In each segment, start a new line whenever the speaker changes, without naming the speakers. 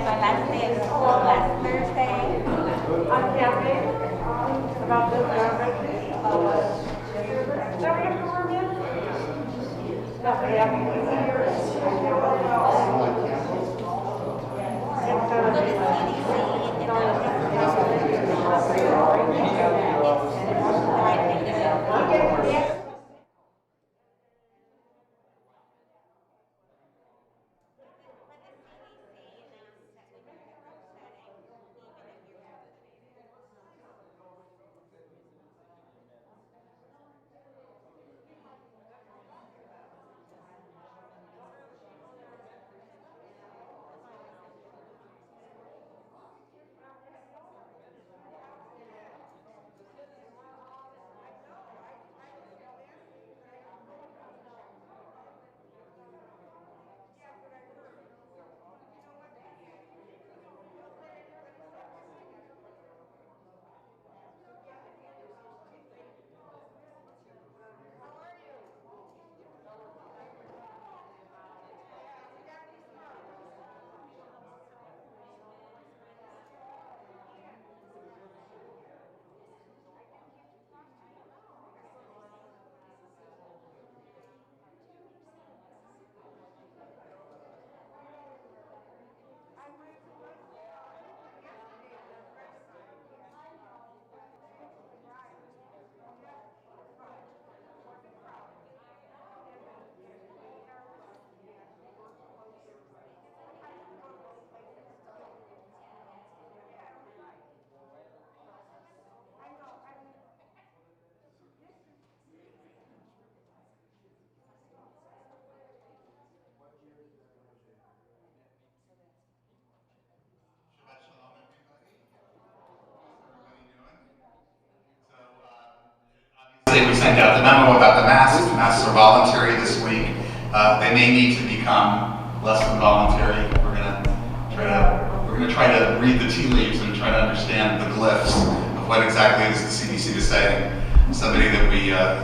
had my last day of school last Thursday.
On camping, about this garbage.
Shabbat Shalom, everybody. How's everybody doing? So, obviously, we sent out the memo about the masks. The masks are voluntary this week. They may need to become less than voluntary. We're gonna try to read the tea leaves and try to understand the glyphs of what exactly is the CDC is saying. Somebody that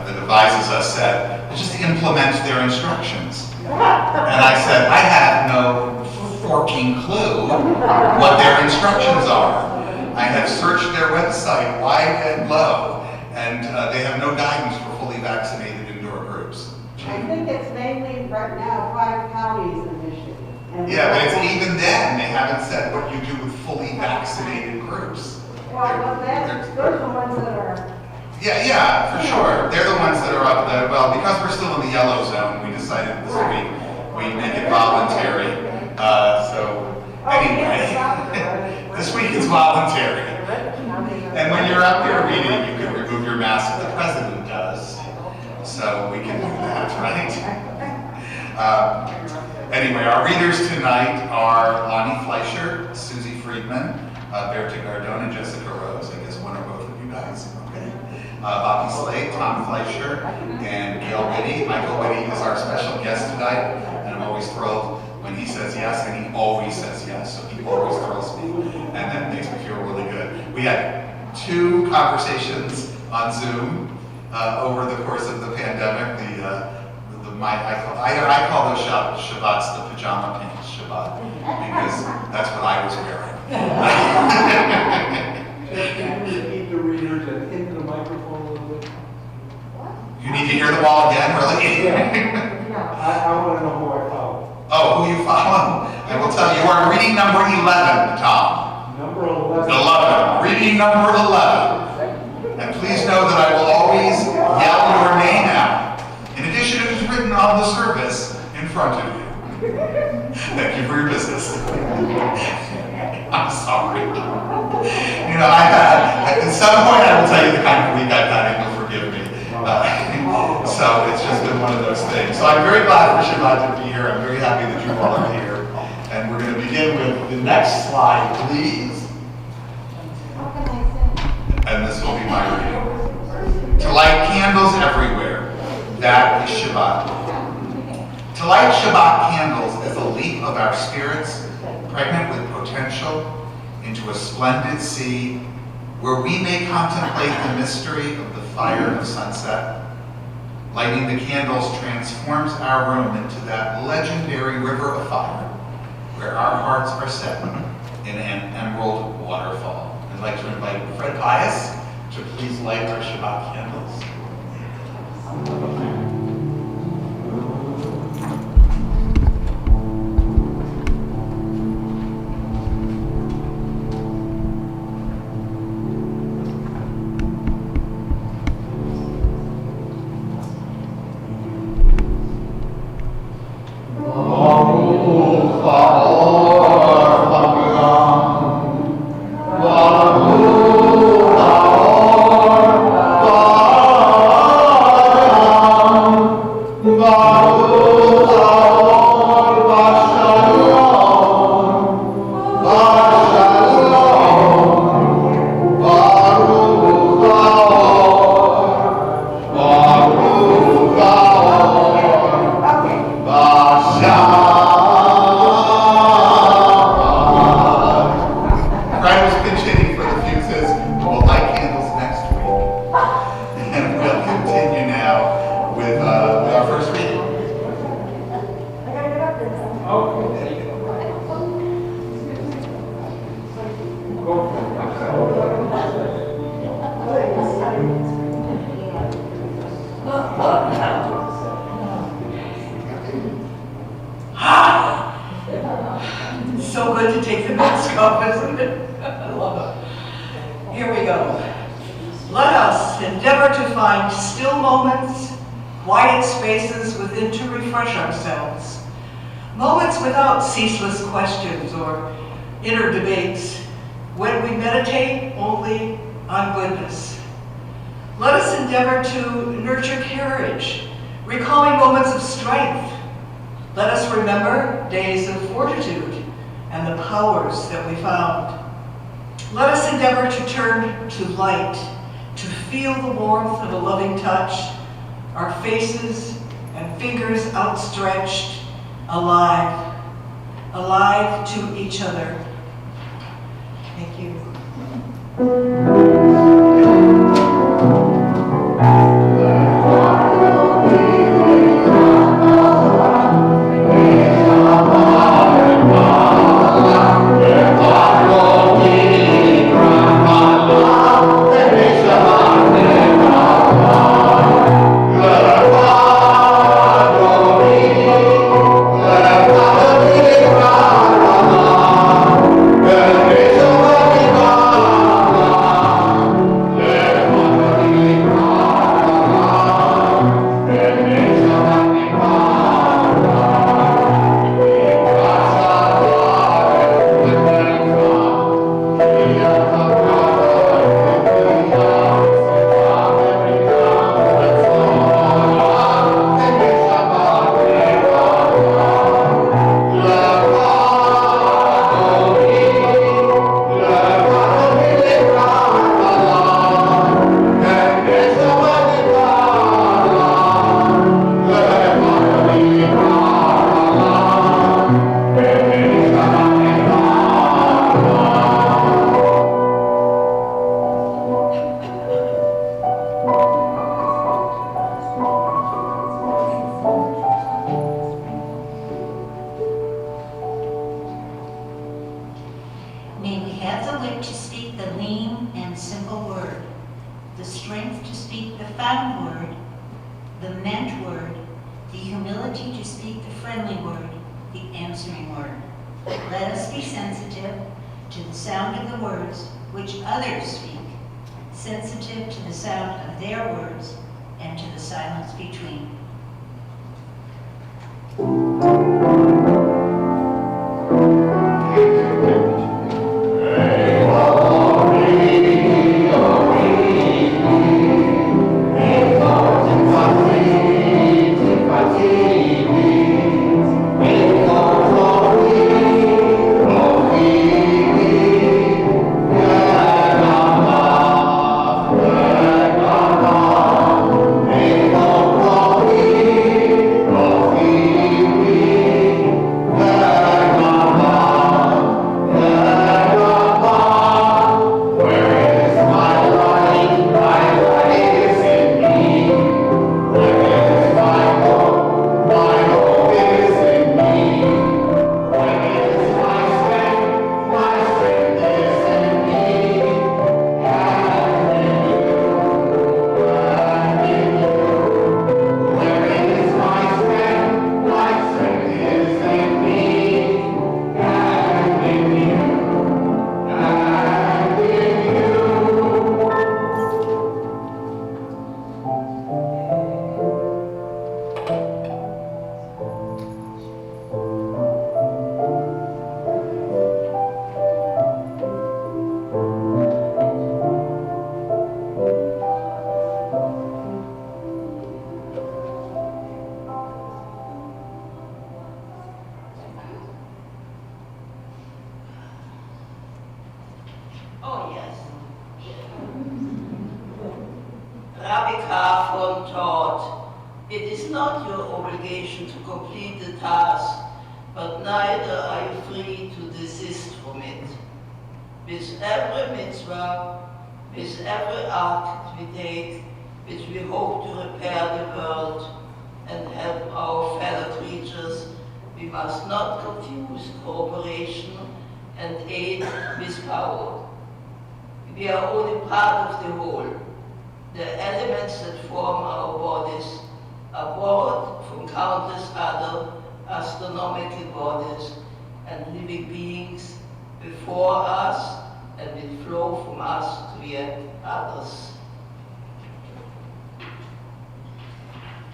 advises us said, just implement their instructions. And I said, I have no forking clue what their instructions are. I have searched their website wide and low, and they have no guidance for fully vaccinated indoor groups.
I think it's mainly right now 5 counties in Michigan.
Yeah, but it's even then, they haven't said what you do with fully vaccinated groups.
Well, those are the ones that are.
Yeah, for sure. They're the ones that are up there. Well, because we're still in the yellow zone, we decided this week we'd make it voluntary. Anyway, this week is voluntary. And when you're up here reading, you can remove your mask if the president does. So we can do that, right? Anyway, our readers tonight are Lonnie Fleischer, Susie Friedman, Berta Gardone, Jessica Rose. I guess one or both of you guys. Okay. Bobby Slade, Tom Fleischer, and Gail Whitty. Michael Whitty is our special guest tonight, and I'm always thrilled when he says yes, and he always says yes, so he always thrills me, and that makes me feel really good. We had 2 conversations on Zoom over the course of the pandemic. I call those Shabbats the pajama pants Shabbat, because that's what I was wearing.
Can you repeat the readers and into the microphone a little bit?
You need to hear them all again, really?
I want to know who I follow.
Oh, who you follow? I will tell you. You are reading number 11, Tom.
Number 11.
11. Reading number 11. And please know that I will always yell your name out. In addition, it is written on the service in front of you. Thank you for your business. I'm sorry. You know, at some point I will tell you the kind of week I've had, and you'll forgive me. So it's just been one of those things. So I'm very glad for Shabbat to be here. I'm very happy that you all are here. And we're going to begin with the next slide, please. And this will be my reading. To light candles everywhere, that is Shabbat. To light Shabbat candles is a leap of our spirits, pregnant with potential, into a splendid sea where we may contemplate the mystery of the fire of sunset. Lighting the candles transforms our room into that legendary river of fire, where our hearts are set in an emerald waterfall. I'd like to invite Fred Pius to please light our Shabbat candles.
So good to take the mask off, isn't it? I love it. Here we go. Let us endeavor to find still moments, quiet spaces within to refresh ourselves. Moments without ceaseless questions or inner debates, when we meditate only on goodness. Let us endeavor to nurture courage, recalling moments of strength. Let us remember days of fortitude and the powers that we found. Let us endeavor to turn to light, to feel the warmth of a loving touch, our faces and fingers outstretched, alive, alive to each other. Thank you.
May we have the wit to speak the lean and simple word, the strength to speak the found word, the meant word, the humility to speak the friendly word, the answering word. Let us be sensitive to the sound of the words which others speak, sensitive to the sound of their words and to the silence between.
We taught, it is not your obligation to complete the task, but neither are you free to desist from it. With every mitzvah, with every act we take, which we hope to repair the world and help our fellow creatures, we must not confuse cooperation and aid with power. We are only part of the whole. The elements that form our bodies are borrowed from countless other astronomical bodies and living beings before us, and will flow from us to yet others.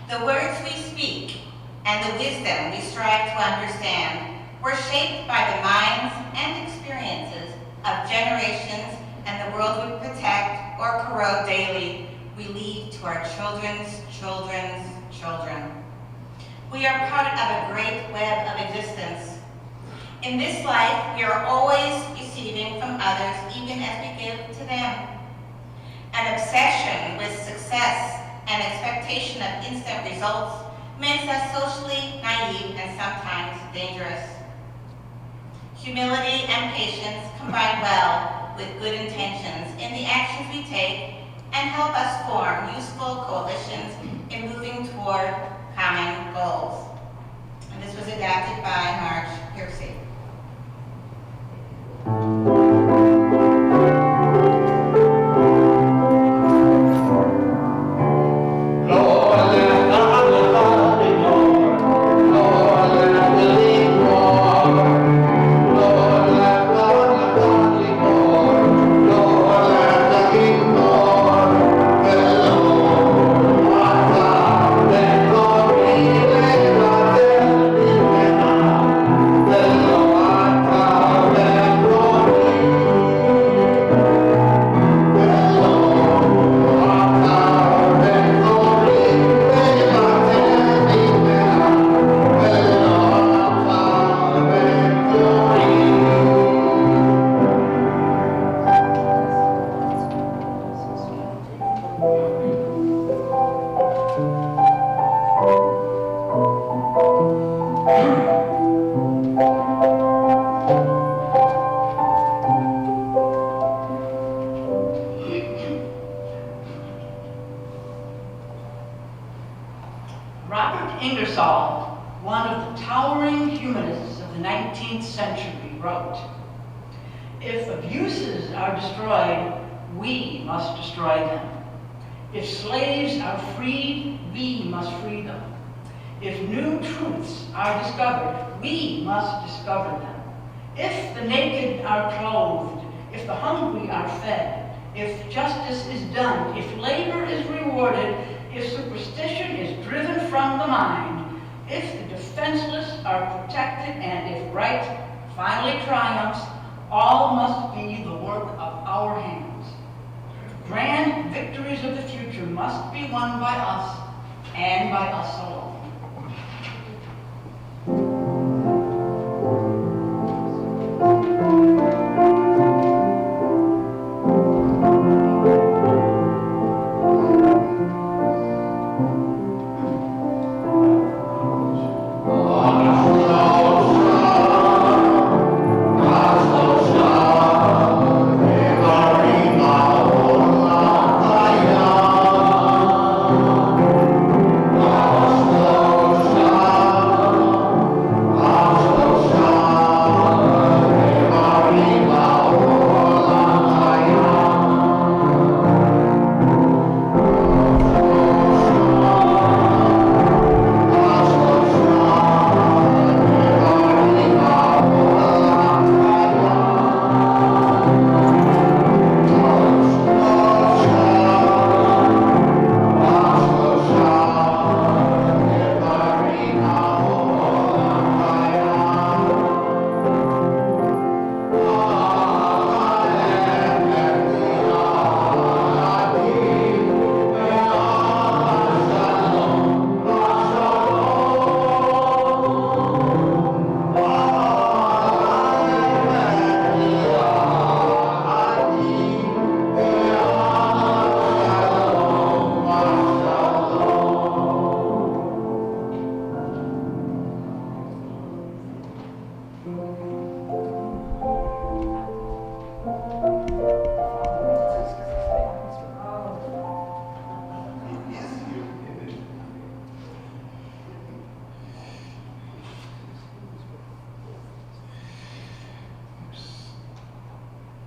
The words we speak and the wisdom we strive to understand were shaped by the minds and experiences of generations, and the world we protect or corrode daily, we leave to our children's children's children. We are part of a great web of existence. In this life, we are always receiving from others, even as we give to them. An obsession with success and expectation of instant results makes us socially naive and sometimes dangerous. Humility and patience combine well with good intentions in the actions we take and help us form useful coalitions in moving toward common goals. And this was adapted by Marge Piercy.
One of the towering humanists of the 19th century, wrote, "If abuses are destroyed, we must destroy them. If slaves are freed, we must free them. If new truths are discovered, we must discover them. If the naked are clothed, if the hungry are fed, if justice is done, if labor is rewarded, if superstition is driven from the mind, if the defenseless are protected, and if right finally triumphs, all must be the work of our hands. Grand victories of the future must be won by us and by us alone."
Oh,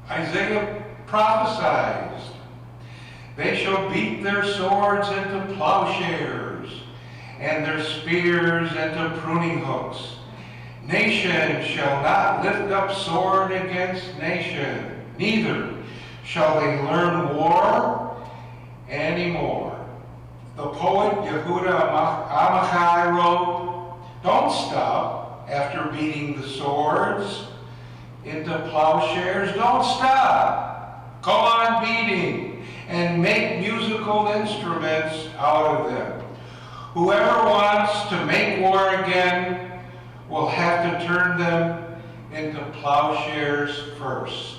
Isaiah prophesied, "They shall beat their swords into plowshares, and their spears into pruning hooks. Nation shall not lift up sword against nation, neither shall they learn war anymore." The poet Yehuda Amichai wrote, "Don't stop after beating the swords into plowshares. Don't stop. Go on beating and make musical instruments out of them. Whoever wants to make war again will have to turn them into plowshares first."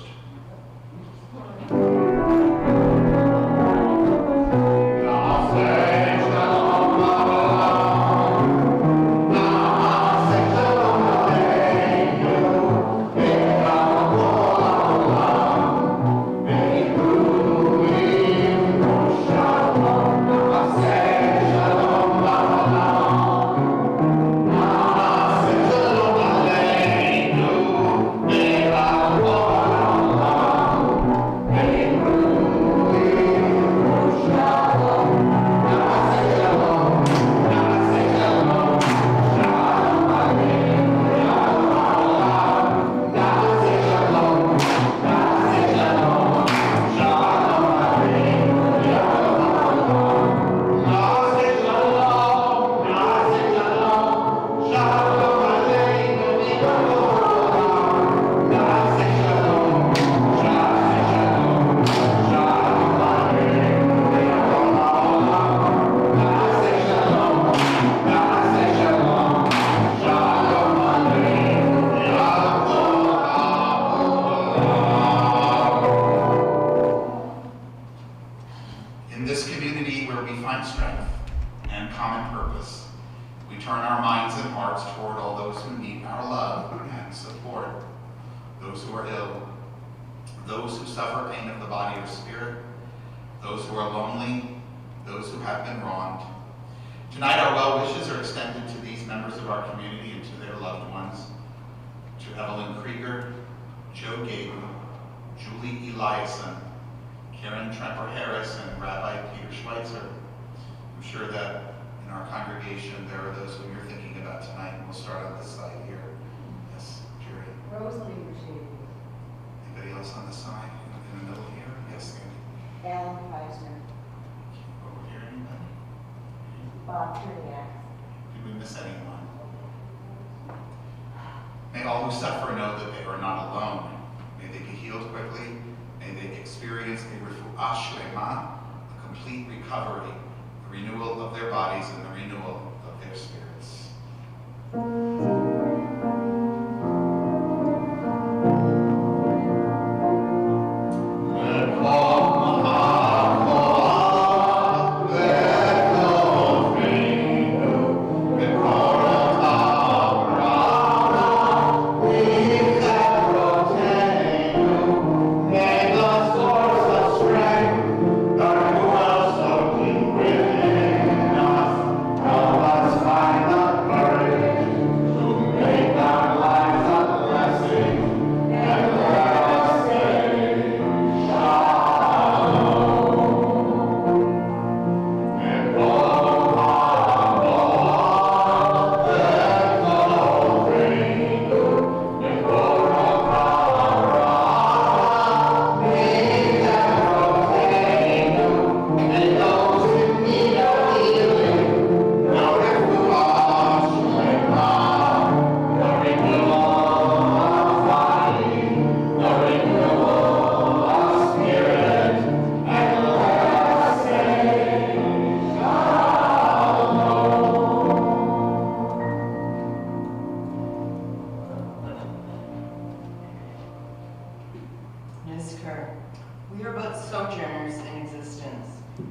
In this community where we find strength and common purpose, we turn our minds and hearts toward all those who need our love and support, those who are ill, those who suffer pain of the body or spirit, those who are lonely, those who have been wronged. Tonight our well wishes are extended to these members of our community and to their loved ones, to Evelyn Krieger, Joe Gayden, Julie Eliason, Karen Tremper-Harris, and Rabbi Peter Schweitzer. I'm sure that in our congregation there are those who you're thinking about tonight, and we'll start on this side here. Yes, Jerry.
Rosalie Rasheed,
Anybody else on this side? In the middle here? Yes, Andy.
Alan Meisner,
Over here, anybody?
Bob Triniak.
Did we miss anyone? May all who suffer know that they are not alone. May they be healed quickly. May they experience a refuah shlema, a complete recovery, the renewal of their bodies and the renewal of their spirits.
We are but sojourners in existence,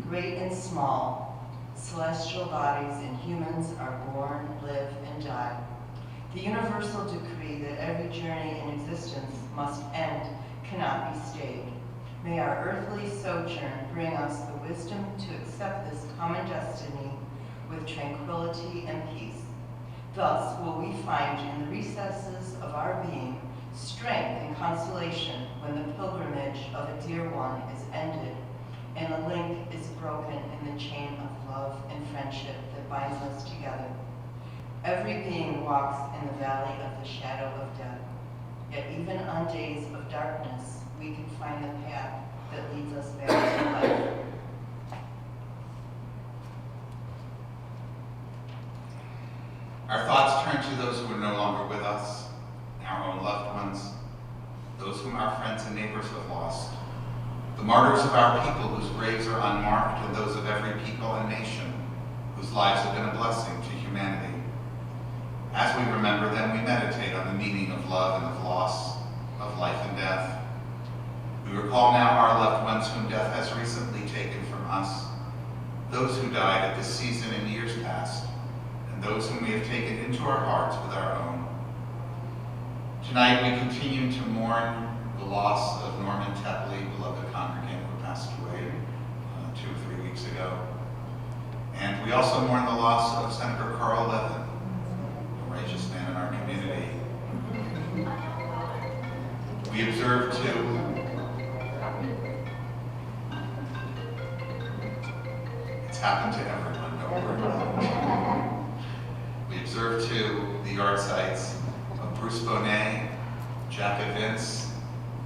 great and small. Celestial bodies and humans are born, live, and die. The universal decree that every journey in existence must end cannot be stayed. May our earthly sojourn bring us the wisdom to accept this common destiny with tranquility and peace. Thus will we find in the recesses of our being strength and consolation when the pilgrimage dear one is ended, and a link is broken in the chain of love and friendship that binds us together. Every being walks in the valley of the shadow of death, yet even on days of darkness, we can find the path that leads us back to life.
Our thoughts turn to those who are no longer with us, our own loved ones, those whom our friends and neighbors have lost, the martyrs of our people whose graves are unmarked, and those of every people and nation whose lives have been a blessing to humanity. As we remember them, we meditate on the meaning of love and of loss, of life and death. We recall now our loved ones whom death has recently taken from us, those who died at this season in years past, and those whom we have taken into our hearts with our own. Tonight we continue to mourn the loss of Norman Tetley, beloved congregant who passed away 2 or 3 weeks ago. And we also mourn the loss of Senator Carl Levin, a righteous man in our community. We observe too it's happened to everyone, don't worry. We observe too the yard sites of Bruce Bonet, Jack Vince,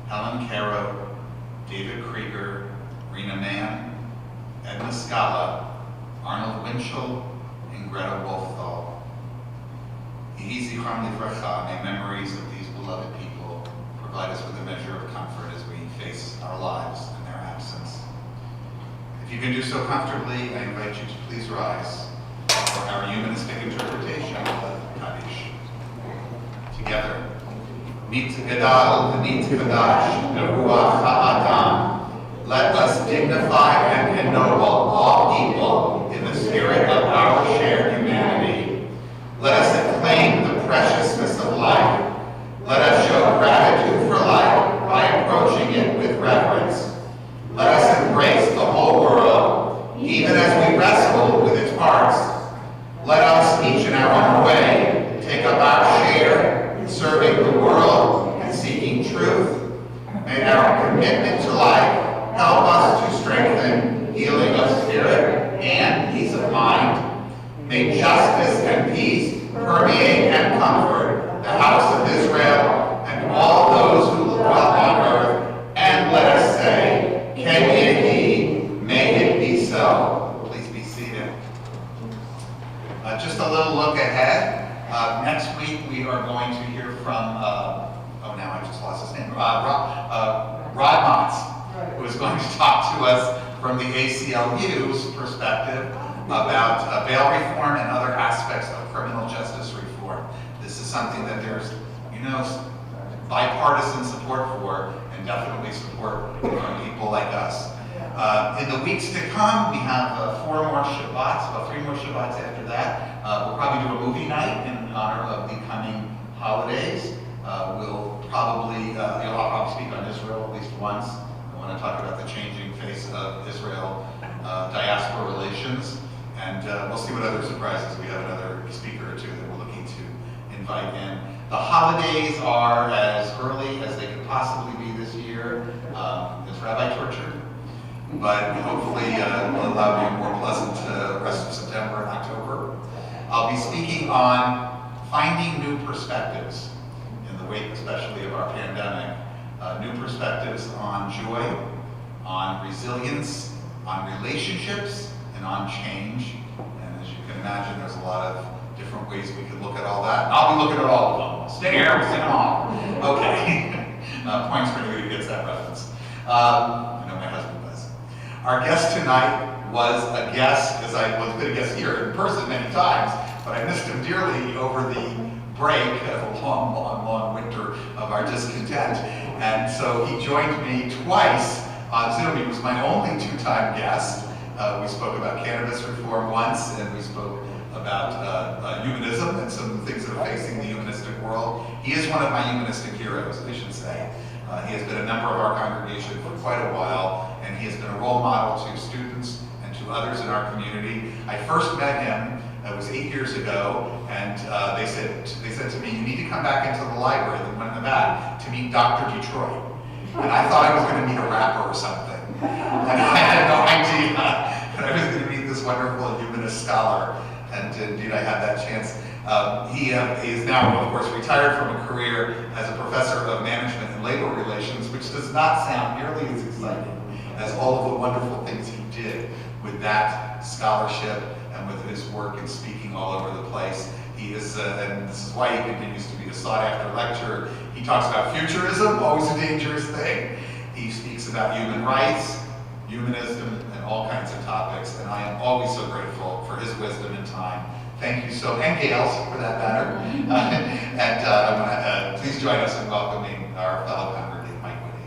Helen Caro, David Krieger, Rena Mann, Edna Scala, Arnold Winchell, and Greta Wolfthal. Yehi zichram livracha, may memories of these beloved people provide us with a measure of comfort as we face our lives in their absence. If you can do so comfortably, I invite you to please rise for our humanistic interpretation of Kaddish. Together, Nit Gadal, Nit Kadash, Neruach HaAdam. Let us dignify and ennoble all people in the spirit of our shared humanity. Let us acclaim the preciousness of life. Let us show gratitude for life by approaching it with reverence. Let us embrace the whole world, even as we wrestle with its parts. Let us, each in our own way, take up our share in serving the world and seeking truth. May our commitment to life help us to strengthen healing of spirit and peace of mind. May justice and peace permeate and comfort the house of Israel and all those who dwell on earth. And let us say, Ken Yehi, may it be so. Please be seated. Just a little look ahead. Next week we are going to hear from, now I just lost his name, Rod Motz, who is going to talk to us from the ACLU's perspective about bail reform and other aspects of criminal justice reform. This is something that there's, bipartisan support for, and definitely support from people like us. In the weeks to come, we have 4 more Shabbats, about 3 more Shabbats after that. We'll probably do a movie night in honor of the coming holidays. You'll probably speak on Israel at least once. I want to talk about the changing face of Israel diaspora relations, and we'll see what other surprises. We have another speaker or two that we're looking to invite in. The holidays are as early as they could possibly be this year. It's Rabbi torture, but hopefully will allow me a more pleasant rest of September and October. I'll be speaking on finding new perspectives in the wake especially of our pandemic. New perspectives on joy, on resilience, on relationships, and on change. And as you can imagine, there's a lot of different ways we can look at all that. And I'll be looking at all of them. Stay here, we'll see them all. Okay. Points for anybody who gets that reference. I know my husband does. Our guest tonight was a guest, because I was going to guest here in person many times, but I missed him dearly over the break of a long winter of our discontent. And so he joined me twice on Zoom. He was my only 2-time guest. We spoke about cannabis reform once, and we spoke about humanism and some things that are facing the humanistic world. He is one of my humanistic heroes, I should say. He has been a member of our congregation for quite a while, and he has been a role model to students and to others in our community. I first met him, it was 8 years ago, and they said to me, you need to come back into the library, the one in the back, to meet Dr. Detroit. And I thought I was going to meet a rapper or something. And I had no idea that I was going to meet this wonderful humanist scholar. And indeed, I had that chance. He is now, of course, retired from a career as a professor of management and labor relations, which does not sound nearly as exciting as all of the wonderful things he did with that scholarship and with his work and speaking all over the place. He is, and this is why he continues to be a sought-after lecturer. He talks about futurism, always a dangerous thing. He speaks about human rights, humanism, and all kinds of topics, and I am always so grateful for his wisdom and time. Thank you so, and Gail's for that matter. And I want to please join us in welcoming our fellow congregant, Mike Whitty.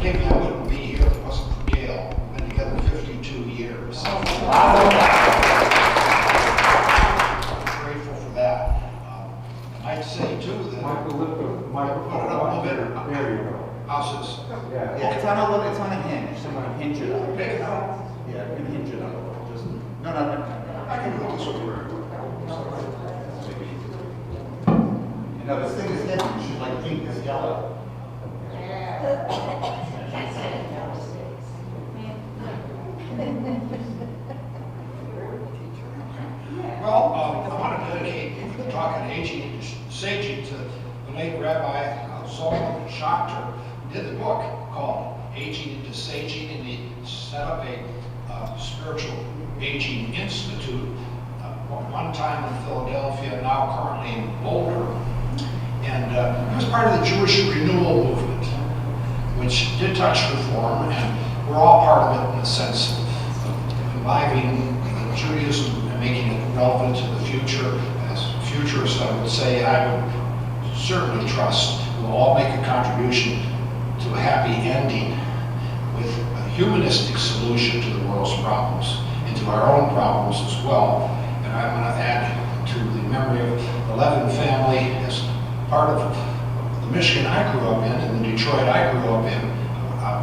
Maybe I wouldn't be here if it wasn't for Gail. We've been together 52 years. Grateful for that. I'd say too that.
Michael, lift the microphone.
Put it up a little bit.
There you go.
How's this?
Yeah.
Yeah, it's on a hinge. Someone hinge it up.
Pick it up.
Yeah, you can hinge it up. Just no.
I can do this over.
You know, this thing is hidden. You should like pink this yellow.
Well, I want to dedicate the talk on aging, saging to the late Rabbi Solomon Schachter, who did the book called Aging into Saging, and he set up a spiritual aging institute one time in Philadelphia, now currently in Boulder. And it was part of the Jewish renewal movement, which did touch reform, and we're all part of it in the sense of reviving Judaism and making it relevant to the future. As futurists, I would say, I would certainly trust we'll all make a contribution to a happy ending with a humanistic solution to the world's problems and to our own problems as well. And I want to add to the memory of the Levin family as part of the Michigan I grew up in and the Detroit I grew up in.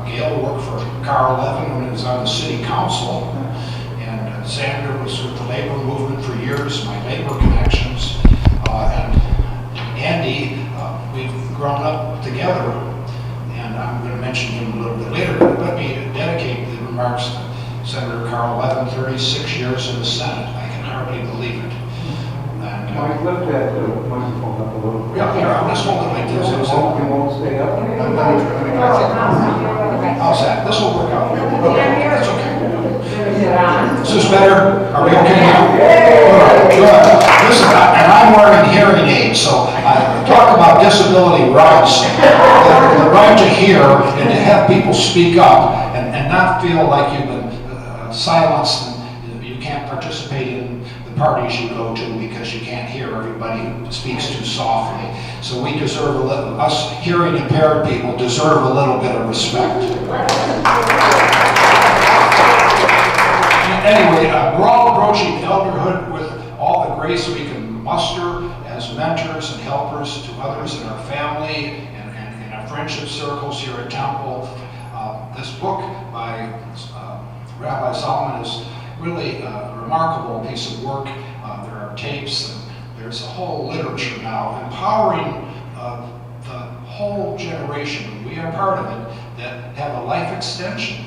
Gail worked for Carl Levin when he was on the city council, and Sandra was with the labor movement for years, my labor connections, and Andy, we've grown up together, and I'm going to mention him a little bit later, but let me dedicate the remarks to Senator Carl Levin, 36 years in the Senate. I can hardly believe it. And,
Mike, lift that microphone up a little bit.
yeah, here, I'm just holding it like this.
It won't stay up.
How's that? This will work out. That's okay. Is this better? Are we okay now? Good. Listen, and I'm wearing hearing aids, so talk about disability rights. The right to hear and to have people speak up and not feel like you've been silenced and you can't participate in the parties you go to because you can't hear everybody who speaks too softly. So we deserve a little, us hearing impaired people deserve a little bit of respect. Anyway, we're all approaching elderhood with all the grace we can muster as mentors and helpers to others in our family and in our friendship circles here at Temple. This book by Rabbi Solomon is really a remarkable piece of work. There are tapes, and there's a whole literature now empowering the whole generation. We are part of it that have a life extension,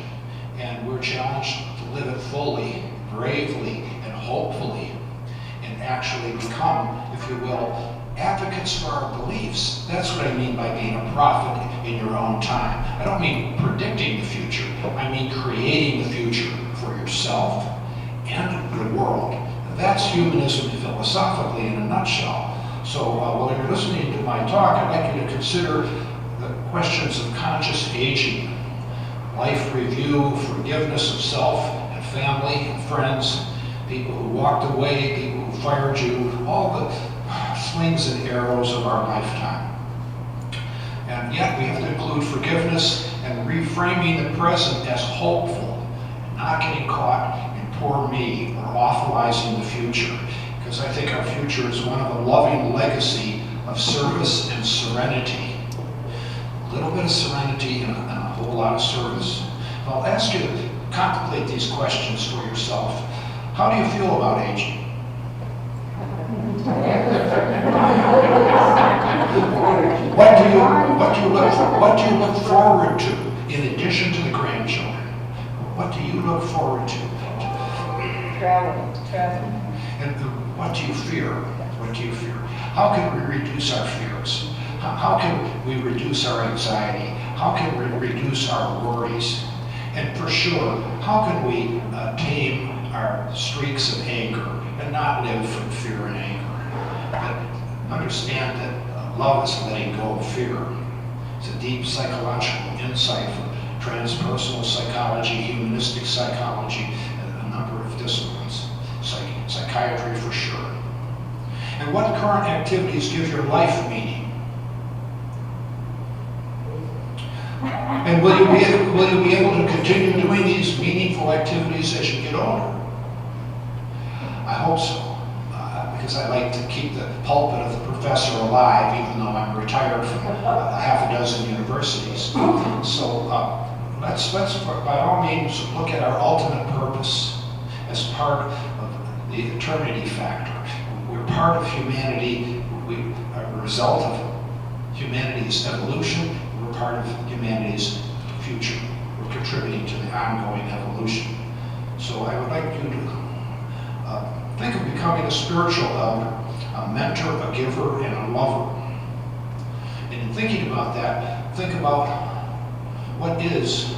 and we're challenged to live it fully, bravely, and hopefully, and actually become, if you will, advocates for our beliefs. That's what I mean by being a prophet in your own time. I don't mean predicting the future. I mean creating the future for yourself and the world. That's humanism philosophically in a nutshell. So while you're listening to my talk, I'd like you to consider the questions of conscious aging, life review, forgiveness of self and family and friends, people who walked away, people who fired you, all the slings and arrows of our lifetime. And yet we have to include forgiveness and reframing the present as hopeful, and not getting caught in poor me or awfulizing the future, because I think our future is one of a loving legacy of service and serenity. A little bit of serenity and a whole lot of service. I'll ask you to contemplate these questions for yourself. How do you feel about aging? What do you look forward to in addition to the grandchildren? What do you look forward to?
Travel.
And what do you fear? What do you fear? How can we reduce our fears? How can we reduce our anxiety? How can we reduce our worries? And for sure, how can we tame our streaks of anger and not live from fear and anger? But understand that love is letting go of fear. It's a deep psychological insight from transpersonal psychology, humanistic psychology, and a number of disciplines. Psychiatry for sure. And what current activities give your life meaning? And will you be able to continue doing these meaningful activities as you get older? I hope so, because I like to keep the pulpit of the professor alive, even though I'm retired from half a dozen universities. So let's by all means look at our ultimate purpose as part of the eternity factor. We're part of humanity. We are a result of humanity's evolution. We're part of humanity's future. We're contributing to the ongoing evolution. So I would like you to think of becoming a spiritual elder, a mentor, a giver, and a lover. And in thinking about that, think about what is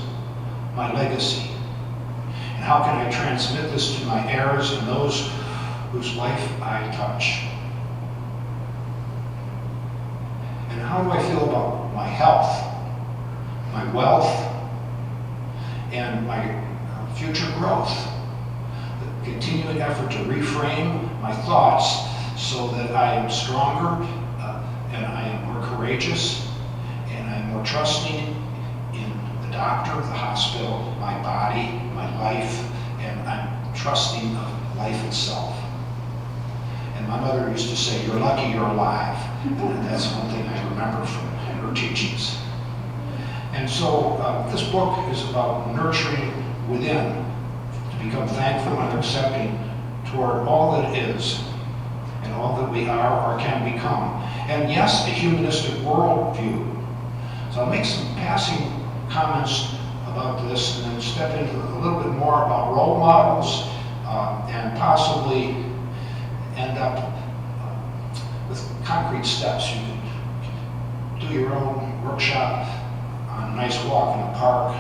my legacy? And how can I transmit this to my heirs and those whose life I touch? And how do I feel about my health, my wealth, and my future growth? The continuing effort to reframe my thoughts so that I am stronger and I am more courageous and I am more trusting in the doctor, the hospital, my body, my life, and I'm trusting of life itself. And my mother used to say, "You're lucky you're alive." And that's one thing I remember from her teachings. And so this book is about nurturing within, to become thankful and accepting toward all that is and all that we are or can become. And yes, a humanistic worldview. So I'll make some passing comments about this and then step into a little bit more about role models and possibly end up with concrete steps. You can do your own workshop on a nice walk in a park,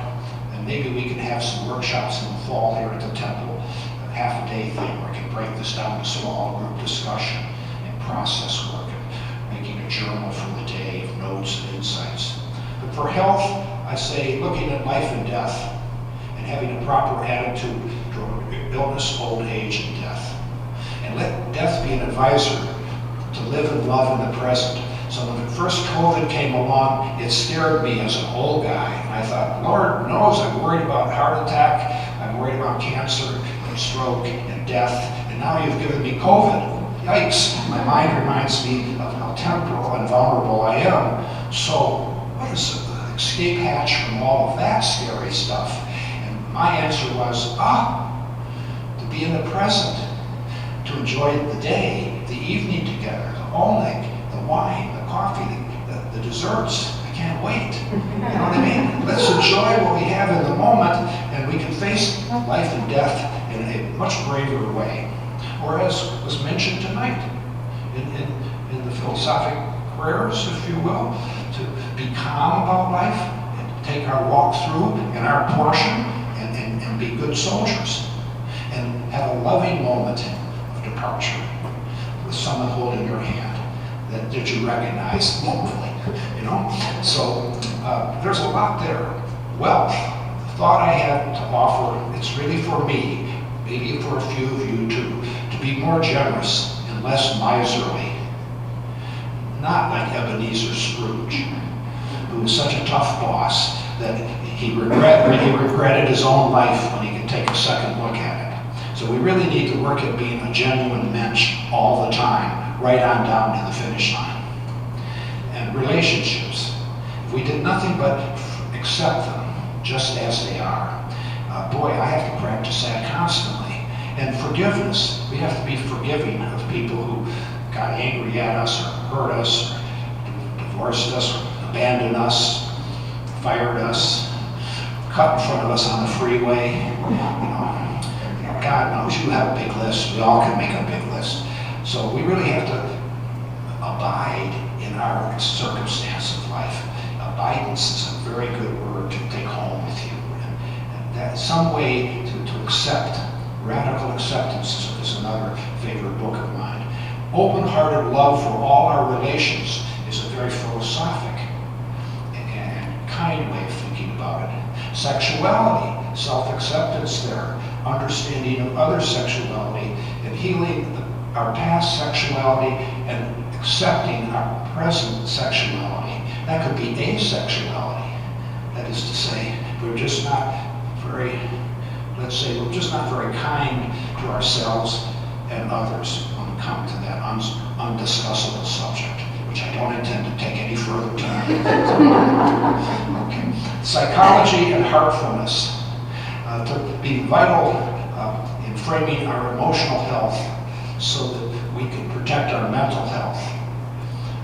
and maybe we can have some workshops in the fall here at the temple, a half-a-day thing where we can break this down to small group discussion and process work and making a journal for the day of notes and insights. But for health, I say looking at life and death and having a proper attitude toward illness, old age, and death. And let death be an advisor to live and love in the present. So when the first COVID came along, it scared me as an old guy. And I thought, Lord knows I'm worried about heart attack, I'm worried about cancer and stroke and death, and now you've given me COVID. Yikes, my mind reminds me of how temporal and vulnerable I am. So what is the escape hatch from all of that scary stuff? And my answer was, to be in the present, to enjoy the day, the evening together, the oleg, the wine, the coffee, the desserts. I can't wait. You know what I mean? Let's enjoy what we have in the moment, and we can face life and death in a much braver way. Or as was mentioned tonight, in the philosophic prayers, if you will, to be calm about life and take our walk through and our portion and be good soldiers and have a loving moment of departure with someone holding your hand that you recognize hopefully, you know? So there's a lot there. Wealth, the thought I had to offer, it's really for me, maybe for a few of you too, to be more generous and less miserly. Not like Ebenezer Scrooge, who was such a tough boss that he regretted his own life when he could take a second look at it. So we really need to work at being a genuine mensch all the time, right on down to the finish line. And relationships, if we did nothing but accept them just as they are, boy, I have to practice that constantly. And forgiveness. We have to be forgiving of people who got angry at us or hurt us, or divorced us, or abandoned us, fired us, cut in front of us on the freeway. You know, God knows you have a big list. We all can make a big list. So we really have to abide in our circumstance of life. Abidance is a very good word to take home with you. And that's some way to accept. Radical Acceptance is another favorite book of mine. Open-hearted love for all our relations is a very philosophic and kind way of thinking about it. Sexuality, self-acceptance there, understanding of other sexuality, and healing our past sexuality and accepting our present sexuality. That could be asexuality. That is to say, we're just not very, let's say, we're just not very kind to ourselves and others when we come to that undiscussable subject, which I don't intend to take any further time. Okay. Psychology and heartfulness to be vital in framing our emotional health so that we can protect our mental health.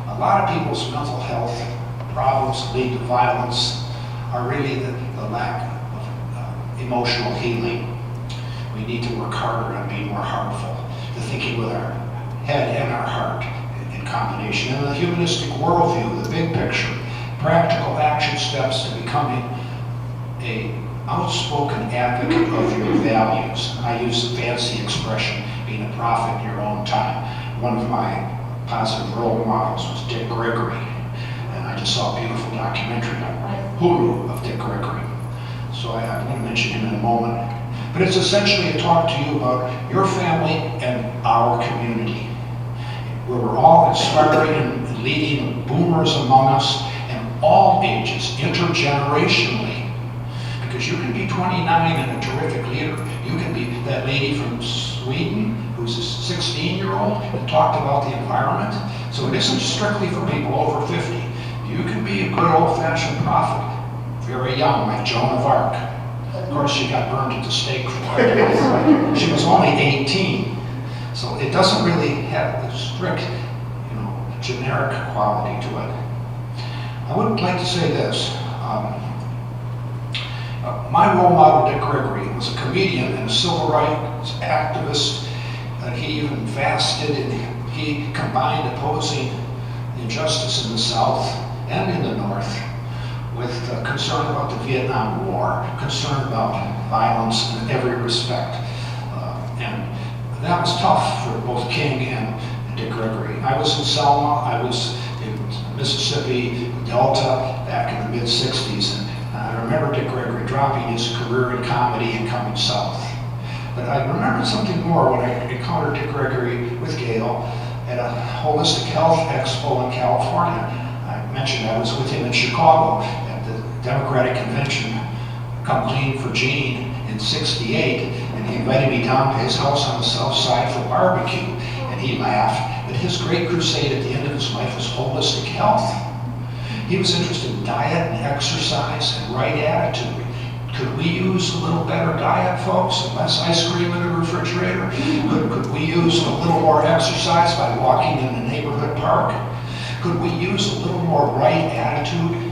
A lot of people's mental health problems lead to violence are really the lack of emotional healing. We need to work harder on being more heartful, to thinking with our head and our heart in combination. And the humanistic worldview, the big picture, practical action steps to becoming an outspoken advocate of your values. I use the fancy expression, being a prophet in your own time. One of my positive role models was Dick Gregory, and I just saw a beautiful documentary on Hulu of Dick Gregory. So I'm going to mention him in a moment. But it's essentially a talk to you about your family and our community, where we're all inspiring and leading boomers among us and all ages, intergenerationally. Because you can be 29 and a terrific leader. You can be that lady from Sweden who's a 16-year-old and talked about the environment. So it isn't strictly for people over 50. You can be a good old-fashioned prophet, very young, like Joan of Arc. Of course, she got burned at the stake for it. She was only 18. So it doesn't really have the strict, generic quality to it. I would like to say this. My role model, Dick Gregory, was a comedian and a civil rights activist. He even fasted, and he combined opposing injustice in the South and in the North with concern about the Vietnam War, concern about violence in every respect. And that was tough for both King and Dick Gregory. I was in Selma, I was in Mississippi Delta back in the mid-60s, and I remember Dick Gregory dropping his career in comedy and coming south. But I remembered something more when I encountered Dick Gregory with Gail at a Holistic Health Expo in California. I mentioned I was with him in Chicago at the Democratic Convention, Come Clean for Gene, in '68, and he invited me down to his house on the south side for barbecue, and he laughed. But his great crusade at the end of his life was holistic health. He was interested in diet and exercise and right attitude. Could we use a little better diet, folks, and less ice cream in the refrigerator? Could we use a little more exercise by walking in the neighborhood park? Could we use a little more right attitude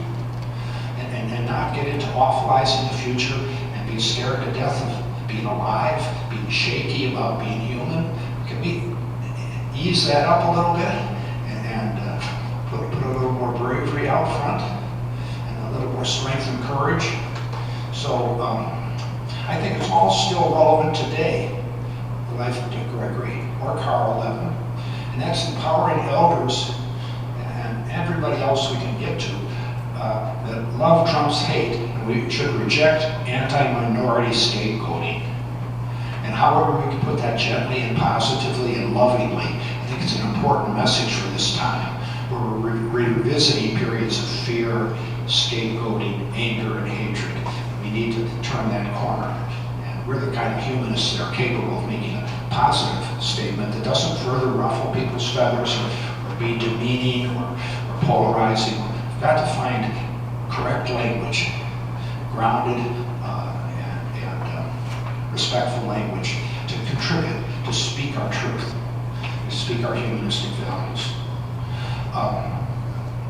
and not get into awfulizing the future and be scared to death of being alive, being shaky about being human? Can we ease that up a little bit and put a little more bravery out front and a little more strength and courage? So I think it's all still relevant today, the life of Dick Gregory or Carl Levin, and that's empowering elders and everybody else we can get to that love trumps hate, and we should reject anti-minority scapegoating. And however we can put that gently and positively and lovingly, I think it's an important message for this time, where we're revisiting periods of fear, scapegoating, anger, and hatred. We need to turn that corner. And we're the kind of humanists that are capable of making a positive statement that doesn't further ruffle people's feathers or be demeaning or polarizing. We've got to find correct language, grounded and respectful language to contribute to speak our truth, to speak our humanistic values.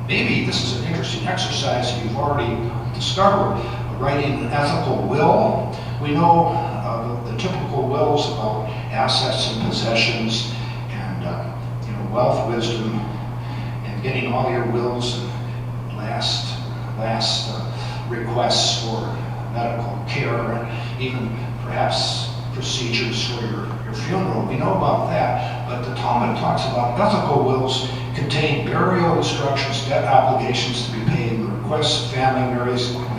Maybe this is an interesting exercise that you've already discovered, writing an ethical will. We know the typical wills about assets and possessions and wealth, wisdom, and getting all your wills and last requests for medical care and even perhaps procedures for your funeral. We know about that, but the Talmud talks about ethical wills contain burial instructions, debt obligations to be paid, and requests of family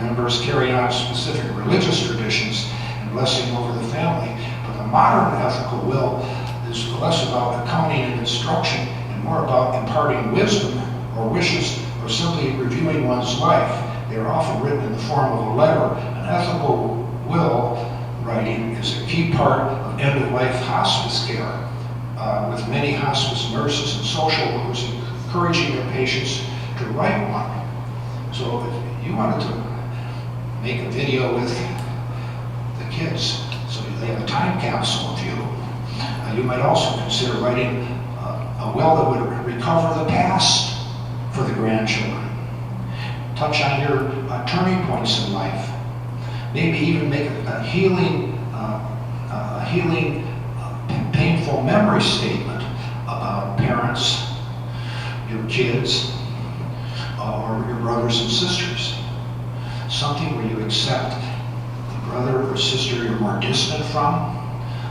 members carrying out specific religious traditions and blessing over the family. But the modern ethical will is less about accounting and instruction and more about imparting wisdom or wishes or simply reviewing one's life. They are often written in the form of a letter. An ethical will writing is a key part of end-of-life hospice care, with many hospice nurses and social workers encouraging their patients to write one. So if you wanted to make a video with the kids so they have a time capsule of you, you might also consider writing a will that would recover the past for the grandchildren, touch on your turning points in life, maybe even make a healing painful memory statement about parents, your kids, or your brothers and sisters. Something where you accept the brother or sister you're more distant from,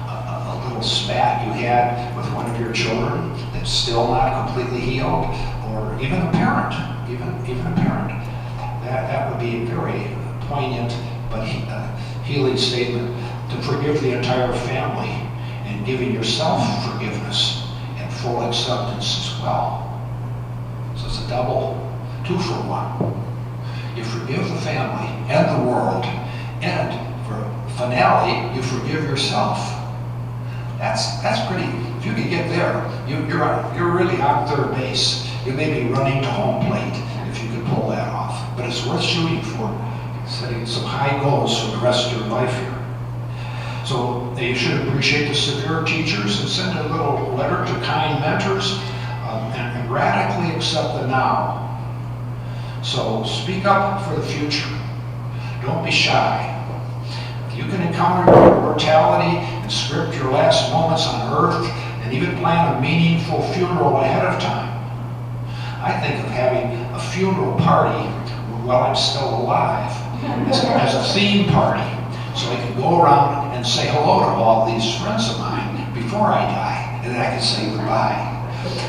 a little spat you had with one of your children that's still not completely healed, or even a parent, even a parent. That would be a very poignant but healing statement to forgive the entire family and giving yourself forgiveness and full acceptance as well. So it's a double, 2 for 1. You forgive the family and the world, and for finale, you forgive yourself. That's pretty. If you can get there, you're really on third base. You may be running to home plate if you can pull that off. But it's worth shooting for, setting some high goals for the rest of your life here. So you should appreciate the severe teachers and send a little letter to kind mentors, and radically accept the now. So speak up for the future. Don't be shy. If you can encounter your mortality and script your last moments on earth and even plan a meaningful funeral ahead of time, I think of having a funeral party while I'm still alive as a theme party, so I can go around and say hello to all these friends of mine before I die, and then I can say goodbye.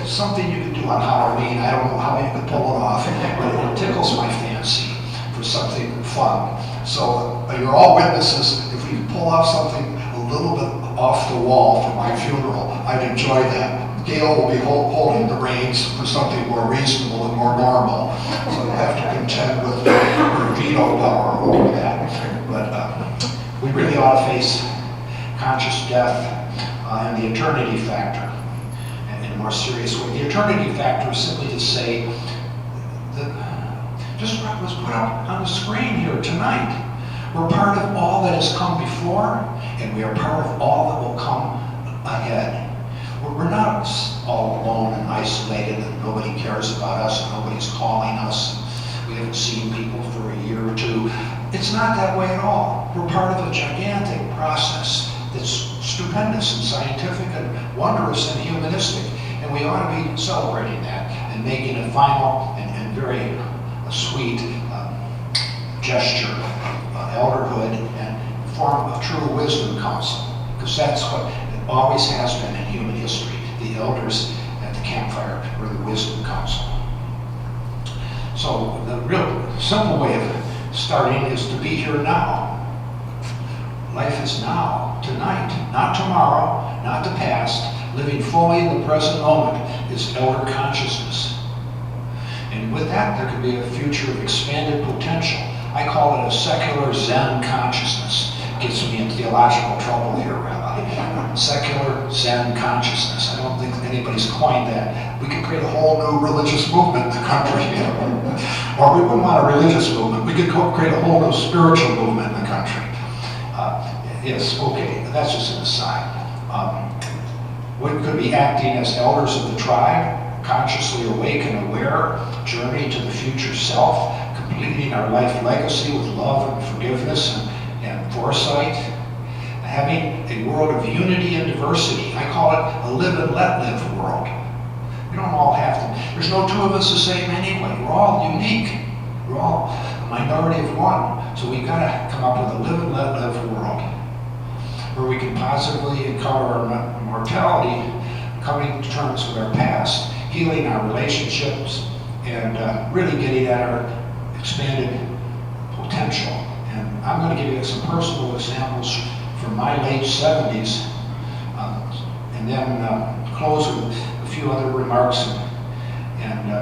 Something you can do on Halloween. I don't know how you can pull it off, but it tickles my fancy for something fun. So you're all witnesses. If we can pull off something a little bit off the wall for my funeral, I'd enjoy that. Gail will be holding the reins for something more reasonable and more normal. So you'll have to contend with her veto power over that. But we really ought to face conscious death and the eternity factor in a more serious way. The eternity factor is simply to say that just what was put up on the screen here tonight. We're part of all that has come before, and we are part of all that will come ahead. We're not all alone and isolated, and nobody cares about us, and nobody's calling us. We haven't seen people for a year or two. It's not that way at all. We're part of a gigantic process that's stupendous and scientific and wondrous and humanistic, and we ought to be celebrating that and making a final and very sweet gesture of elderhood and form a true wisdom council, because that's what it always has been in human history. The elders at the campfire were the wisdom council. So the real simple way of starting is to be here now. Life is now, tonight, not tomorrow, not the past. Living fully in the present moment is elder consciousness. And with that, there can be a future of expanded potential. I call it a secular Zen consciousness. Gets me in theological trouble here, Rabbi. Secular Zen consciousness. I don't think anybody's coined that. We could create a whole new religious movement in the country. Or we wouldn't want a religious movement. We could create a whole new spiritual movement in the country. Yes, okay, that's just an aside. We could be acting as elders of the tribe, consciously awake and aware, journey to the future self, completing our life legacy with love and forgiveness and foresight, having a world of unity and diversity. I call it a live and let live world. We don't all have to, there's no two of us the same anyway. We're all unique. We're all a minority of one. So we've got to come up with a live and let live world where we can positively encounter our mortality, coming to terms with our past, healing our relationships, and really getting at our expanded potential. And I'm going to give you some personal examples from my late 70s, and then close with a few other remarks and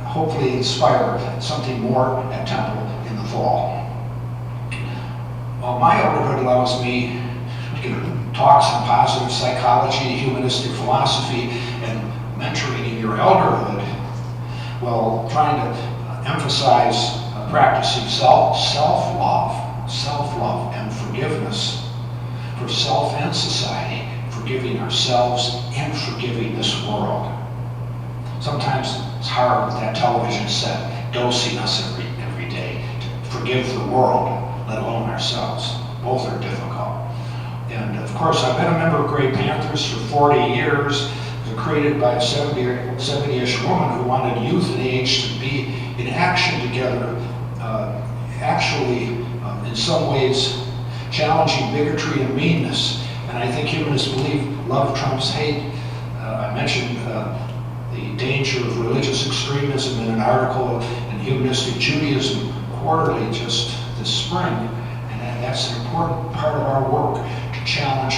hopefully inspire something more at Temple in the fall. Well, my elderhood allows me to give talks on positive psychology, humanistic philosophy, and mentoring in your elderhood, while trying to emphasize practicing self-love and forgiveness for self and society, forgiving ourselves and forgiving this world. Sometimes it's hard with that television set dosing us every day to forgive the world, let alone ourselves. Both are difficult. And of course, I've been a member of Grey Panthers for 40 years, created by a 70-ish woman who wanted youth and age to be in action together, in some ways challenging bigotry and meanness. And I think humanists believe love trumps hate. I mentioned the danger of religious extremism in an article in Humanistic Judaism Quarterly just this spring. And that's an important part of our work, to challenge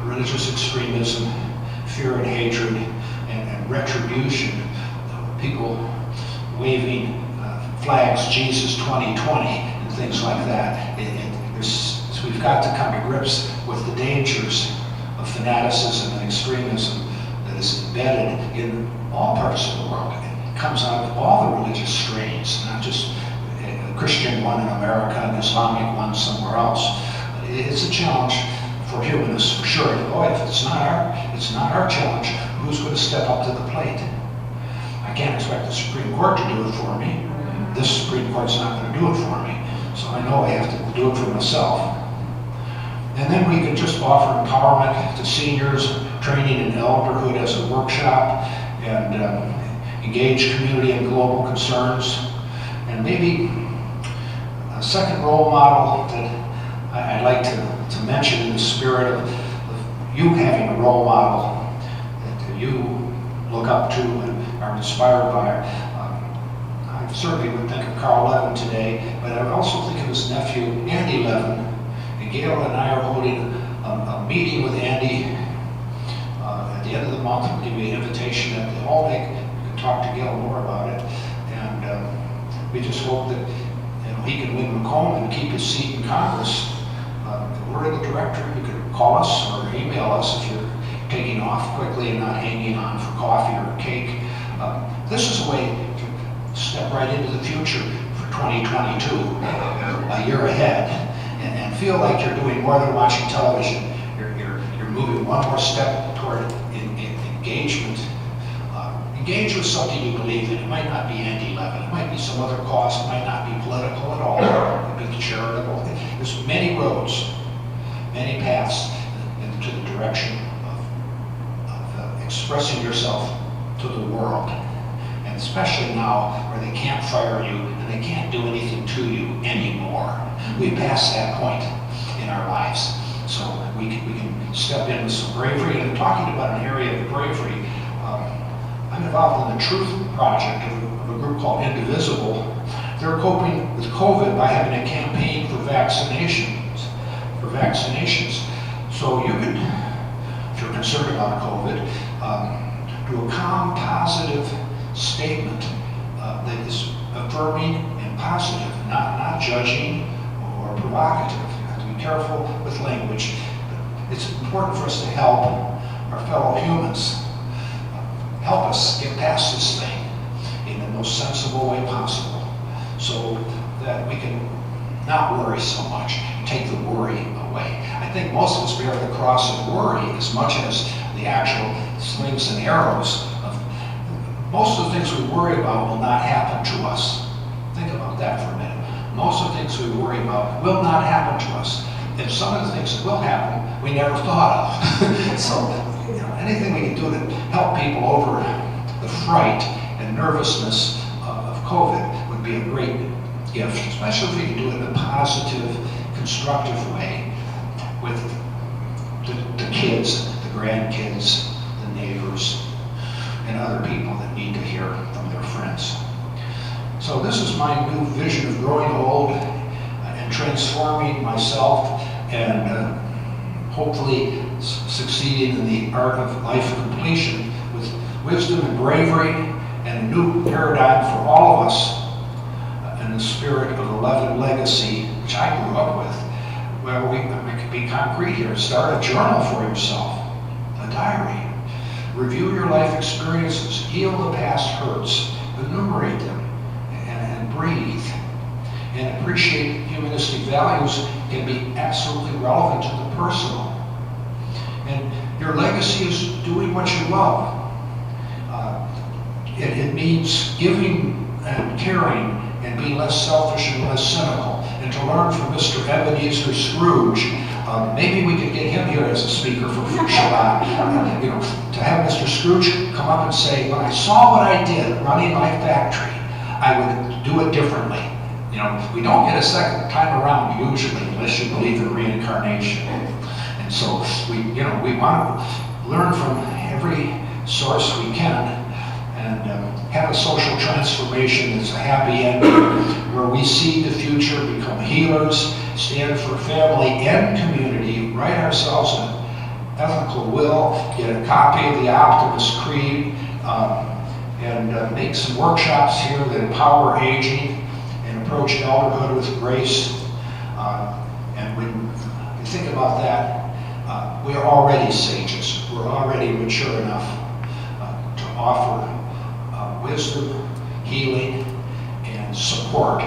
religious extremism, fear and hatred, and retribution. People waving flags, Jesus 2020, and things like that. We've got to come to grips with the dangers of fanaticism and extremism that is embedded in all parts of the world. It comes out of all the religious strains, not just a Christian one in America and Islamic one somewhere else. It's a challenge for humanists, for sure. Oh, if it's not our challenge, who's going to step up to the plate? I can't expect the Supreme Court to do it for me. This Supreme Court's not going to do it for me. So I know I have to do it for myself. And then we can just offer empowerment to seniors, training in elderhood as a workshop, and engage community and global concerns. And maybe a second role model that I'd like to mention in the spirit of you having a role model that you look up to and are inspired by. I certainly would think of Carl Levin today, but I would also think of his nephew, Andy Levin. And Gail and I are holding a meeting with Andy at the end of the month. We'll give you an invitation at the Hall Lake. You can talk to Gail more about it. And we just hope that he can win Macomb and keep his seat in Congress. We're the director. You can call us or email us if you're taking off quickly and not hanging on for coffee or cake. This is a way to step right into the future for 2022, a year ahead, and feel like you're doing more than watching television. You're moving one more step toward engagement. Engage with something you believe in. It might not be Andy Levin. It might be some other cause. It might not be political at all. It could be charitable. There's many roads, many paths into the direction of expressing yourself to the world. And especially now where they can't fire you and they can't do anything to you anymore. We've passed that point in our lives. So we can step in with some bravery. And talking about an area of bravery, I'm involved in the Truth Project of a group called Indivisible. They're coping with COVID by having a campaign for vaccinations. So you could, if you're concerned about COVID, do a calm, positive statement that is affirming and positive, not judging or provocative. You have to be careful with language. It's important for us to help our fellow humans. Help us get past this thing in the most sensible way possible so that we can not worry so much, take the worry away. I think most of us bear the cross of worry as much as the actual slings and arrows. Most of the things we worry about will not happen to us. Think about that for a minute. Most of the things we worry about will not happen to us. And some of the things that will happen, we never thought of. So, anything we can do to help people over the fright and nervousness of COVID would be a great gift, especially if we can do it in a positive, constructive way with the kids, the grandkids, the neighbors, and other people that need to hear from their friends. So this is my new vision of growing old and transforming myself and hopefully succeeding in the art of life completion with wisdom and bravery and a new paradigm for all of us in the spirit of a loving legacy, which I grew up with, where we can be concrete here. Start a journal for yourself, a diary. Review your life experiences, heal the past hurts, enumerate them, and breathe. And appreciate humanistic values can be absolutely relevant to the personal. And your legacy is doing what you love. It means giving and caring and being less selfish and less cynical. And to learn from Mr. Ebenezer Scrooge, maybe we could get him here as a speaker for Shabbat. To have Mr. Scrooge come up and say, when I saw what I did running my factory, I would do it differently. We don't get a second time around usually, unless you believe in reincarnation. And so we want to learn from every source we can and have a social transformation that's a happy ending, where we see the future, become healers, stand for family and community, write ourselves an ethical will, get a copy of the Optimist Creed, and make some workshops here that empower aging and approach elderhood with grace. And when you think about that, we're already sages. We're already mature enough to offer wisdom, healing, and support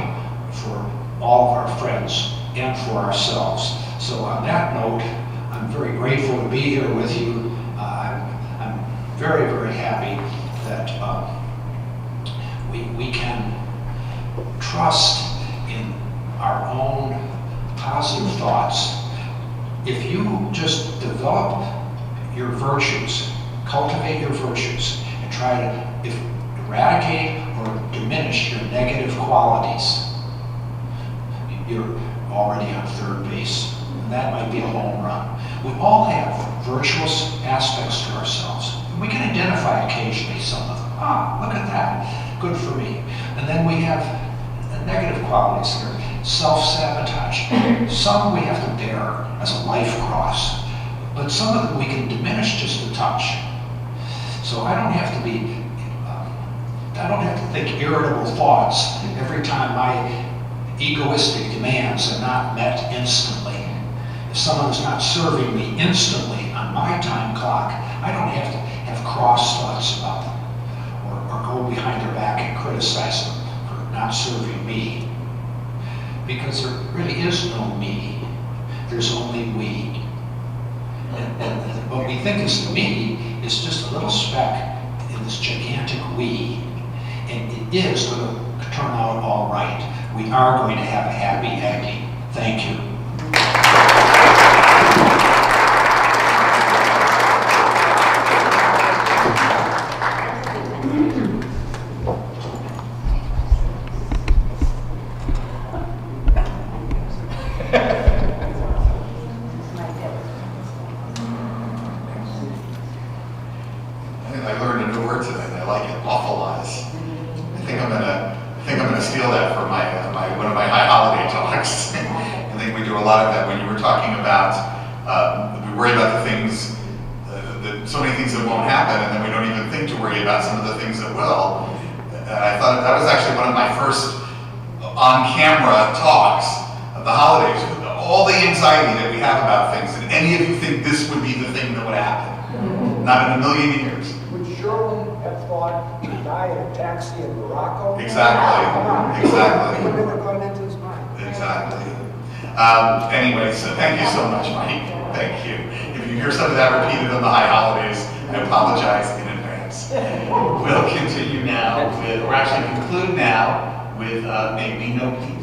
for all of our friends and for ourselves. So on that note, I'm very grateful to be here with you. I'm very, very happy that we can trust in our own positive thoughts. If you just develop your virtues, cultivate your virtues, and try to eradicate or diminish your negative qualities, you're already on third base. And that might be a home run. We all have virtuous aspects to ourselves. We can identify occasionally some of them. Look at that. Good for me. And then we have negative qualities that are self-sabotage. Some we have to bear as a life cross. But some of them we can diminish just a touch. So I don't have to think irritable thoughts every time my egoistic demands are not met instantly. If someone's not serving me instantly on my time clock, I don't have to have cross thoughts about them or go behind their back and criticize them for not serving me. Because there really is no me. There's only we. And what we think is the me is just a little speck in this gigantic we. And it is going to turn out all right. We are going to have a happy ending. Thank you.
I learned a new word today. I like it. Awfulize. I think I'm gonna steal that for one of my high holiday talks. I think we do a lot of that. When you were talking about we worry about the things, so many things that won't happen, and then we don't even think to worry about some of the things that will. I thought that was actually one of my first on-camera talks of the holidays. All the anxiety that we have about things, and any of you think this would be the thing that would happen? Not in a million years.
Would Sherwin have thought to die in a taxi in Morocco?
Exactly. Exactly.
It would never gone into his mind.
Exactly. Anyway, so thank you so much, Mike. Thank you. If you hear some of that repeated on the high holidays, I apologize in advance. We'll continue now with, or actually conclude now with May We Know Peace.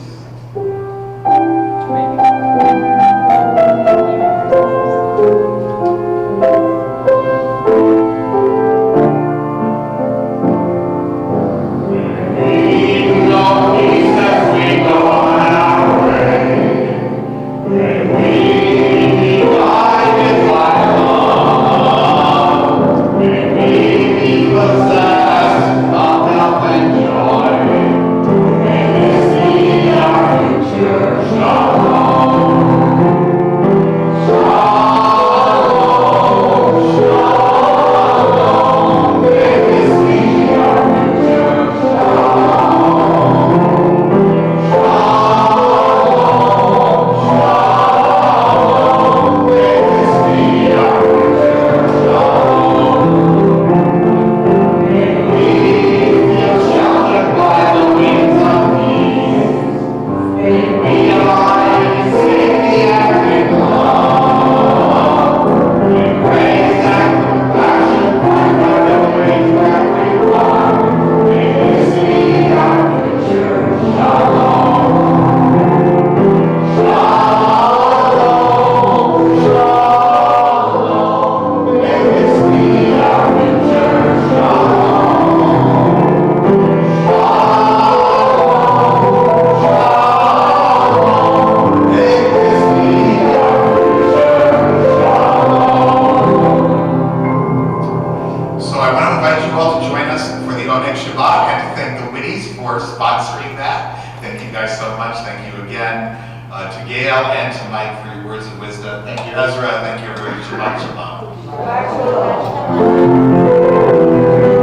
Shabbat, and to thank the Whitties for sponsoring that. Thank you guys so much. Thank you again to Gail and to Mike for your words of wisdom. Thank you, Ezra. Thank you, everybody. Shabbat Shalom.
Shabbat Shalom.